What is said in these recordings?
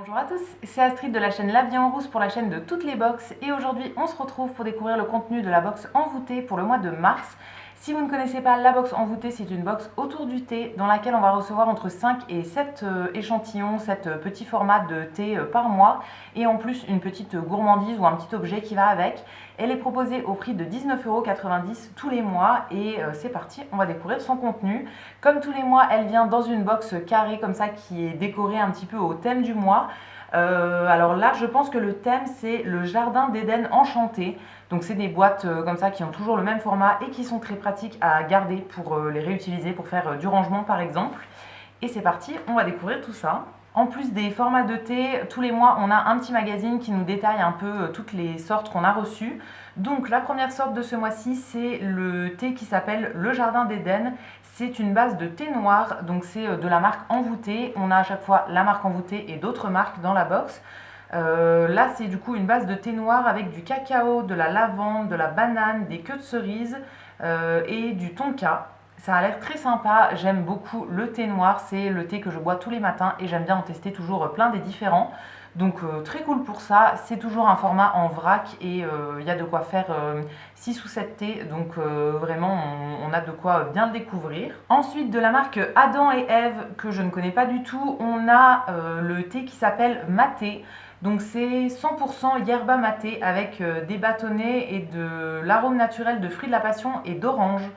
Bonjour à tous, c'est Astrid de la chaîne La Vie en Rousse pour la chaîne de toutes les box et aujourd'hui on se retrouve pour découvrir le contenu de la box envoûtée pour le mois de mars. Si vous ne connaissez pas la box envoûtée, c'est une box autour du thé dans laquelle on va recevoir entre 5 et 7 échantillons, 7 petits formats de thé par mois et en plus une petite gourmandise ou un petit objet qui va avec. Elle est proposée au prix de 19,90 € tous les mois et c'est parti, on va découvrir son contenu. Comme tous les mois, elle vient dans une box carrée comme ça qui est décorée un petit peu au thème du mois. Alors là, je pense que le thème, c'est le jardin d'Éden enchanté. Donc c'est des boîtes comme ça qui ont toujours le même format et qui sont très pratiques à garder pour les réutiliser, pour faire du rangement par exemple. Et c'est parti, on va découvrir tout ça. En plus des formats de thé, tous les mois, on a un petit magazine qui nous détaille un peu toutes les sortes qu'on a reçues. Donc la première sorte de ce mois-ci, c'est le thé qui s'appelle le Jardin d'Éden. C'est une base de thé noir, donc c'est de la marque Envoûtée. On a à chaque fois la marque Envoûtée et d'autres marques dans la box. Là, c'est du coup une base de thé noir avec du cacao, de la lavande, de la banane, des queues de cerise et du tonka. Ça a l'air très sympa, j'aime beaucoup le thé noir, c'est le thé que je bois tous les matins et j'aime bien en tester toujours plein des différents. Donc très cool pour ça, c'est toujours un format en vrac et il y a de quoi faire 6 ou 7 thés, donc vraiment on a de quoi bien le découvrir. Ensuite de la marque Adam et Ève que je ne connais pas du tout, on a le thé qui s'appelle Maté. Donc c'est 100% yerba maté avec des bâtonnets et de l'arôme naturel de fruits de la passion et d'orange.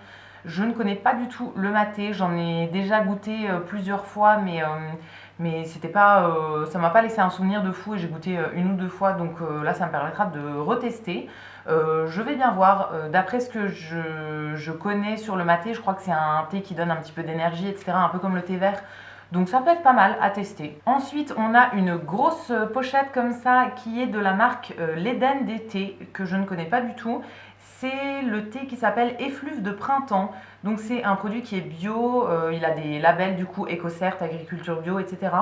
Je ne connais pas du tout le maté, j'en ai déjà goûté plusieurs fois, mais c'était pas, ça m'a pas laissé un souvenir de fou et j'ai goûté une ou deux fois, donc là ça me permettra de retester. Je vais bien voir, d'après ce que je connais sur le maté, je crois que c'est un thé qui donne un petit peu d'énergie, etc., un peu comme le thé vert. Donc ça peut être pas mal à tester. Ensuite, on a une grosse pochette comme ça qui est de la marque l'Éden d'été que je ne connais pas du tout. C'est le thé qui s'appelle Effluve de printemps. Donc c'est un produit qui est bio, il a des labels du coup EcoCert, agriculture bio, etc.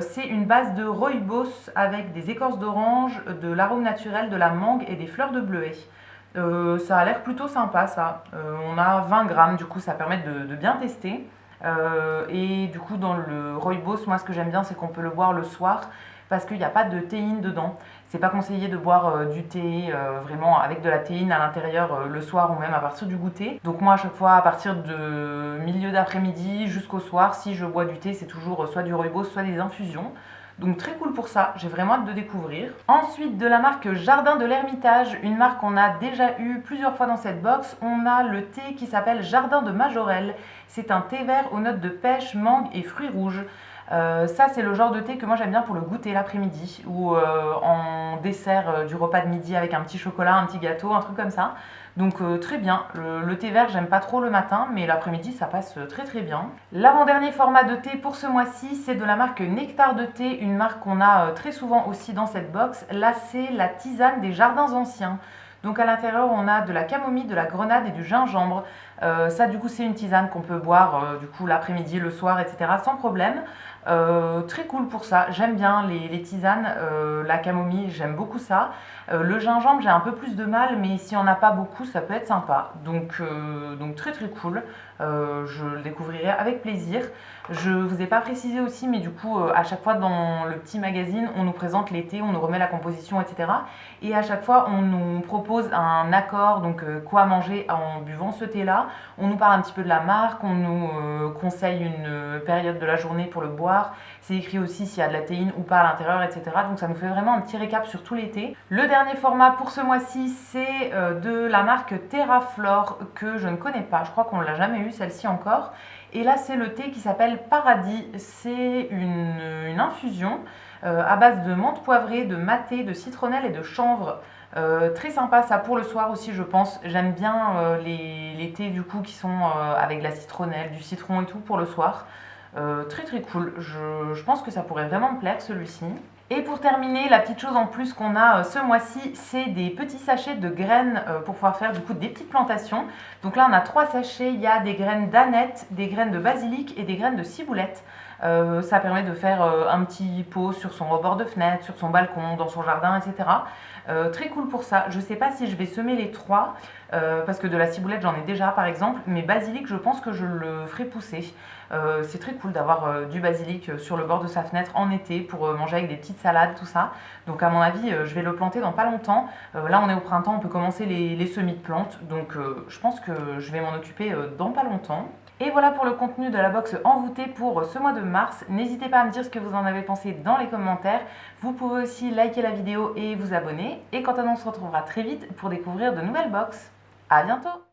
C'est une base de rooibos avec des écorces d'orange, de l'arôme naturel, de la mangue et des fleurs de bleuet. Ça a l'air plutôt sympa ça. On a 20 grammes, du coup ça permet de bien tester. Et du coup dans le rooibos, moi ce que j'aime bien c'est qu'on peut le boire le soir parce qu'il n'y a pas de théine dedans. C'est pas conseillé de boire du thé vraiment avec de la théine à l'intérieur le soir ou même à partir du goûter. Donc moi à chaque fois à partir de milieu d'après-midi jusqu'au soir, si je bois du thé, c'est toujours soit du rooibos, soit des infusions. Donc très cool pour ça, j'ai vraiment hâte de découvrir. Ensuite de la marque Jardin de l'Ermitage, une marque qu'on a déjà eu plusieurs fois dans cette box, on a le thé qui s'appelle Jardin de Majorelle. C'est un thé vert aux notes de pêche, mangue et fruits rouges. Ça c'est le genre de thé que moi j'aime bien pour le goûter l'après-midi ou en dessert du repas de midi avec un petit chocolat, un petit gâteau, un truc comme ça. Donc très bien, le thé vert j'aime pas trop le matin mais l'après-midi ça passe très très bien. L'avant-dernier format de thé pour ce mois-ci c'est de la marque Nectar de thé, une marque qu'on a très souvent aussi dans cette box. Là c'est la tisane des jardins anciens. Donc à l'intérieur on a de la camomille, de la grenade et du gingembre. Ça du coup c'est une tisane qu'on peut boire du coup l'après-midi, le soir, etc. sans problème. Très cool pour ça, j'aime bien les tisanes, la camomille j'aime beaucoup ça. Le gingembre j'ai un peu plus de mal mais s'il n'y en a pas beaucoup ça peut être sympa. Donc très très cool, je le découvrirai avec plaisir. Je vous ai pas précisé aussi mais du coup à chaque fois dans le petit magazine on nous présente les thés, on nous remet la composition, etc. Et à chaque fois on nous propose un accord, donc quoi manger en buvant ce thé là. On nous parle un petit peu de la marque, on nous conseille une période de la journée pour le boire. C'est écrit aussi s'il y a de la théine ou pas à l'intérieur, etc. Donc ça nous fait vraiment un petit récap sur tous les thés. Le dernier format pour ce mois-ci, c'est de la marque Terraflore que je ne connais pas. Je crois qu'on ne l'a jamais eu celle-ci encore. Et là, c'est le thé qui s'appelle Paradis. C'est une infusion à base de menthe poivrée, de maté, de citronnelle et de chanvre. Très sympa ça pour le soir aussi je pense. J'aime bien les thés du coup qui sont avec de la citronnelle, du citron et tout pour le soir. Très très cool, je pense que ça pourrait vraiment me plaire celui-ci. Et pour terminer, la petite chose en plus qu'on a ce mois-ci, c'est des petits sachets de graines pour pouvoir faire du coup des petites plantations. Donc là on a 3 sachets, il y a des graines d'aneth, des graines de basilic et des graines de ciboulette. Ça permet de faire un petit pot sur son rebord de fenêtre, sur son balcon, dans son jardin, etc. Très cool pour ça. Je ne sais pas si je vais semer les trois, parce que de la ciboulette j'en ai déjà par exemple, mais basilic je pense que je le ferai pousser. C'est très cool d'avoir du basilic sur le bord de sa fenêtre en été pour manger avec des petites salades, tout ça. Donc à mon avis je vais le planter dans pas longtemps. Là on est au printemps, on peut commencer les semis de plantes, donc je pense que je vais m'en occuper dans pas longtemps. Et voilà pour le contenu de la box envoûtée pour ce mois de mars. N'hésitez pas à me dire ce que vous en avez pensé dans les commentaires. Vous pouvez aussi liker la vidéo et vous abonner. Et quant à nous, on se retrouvera très vite pour découvrir de nouvelles box. À bientôt!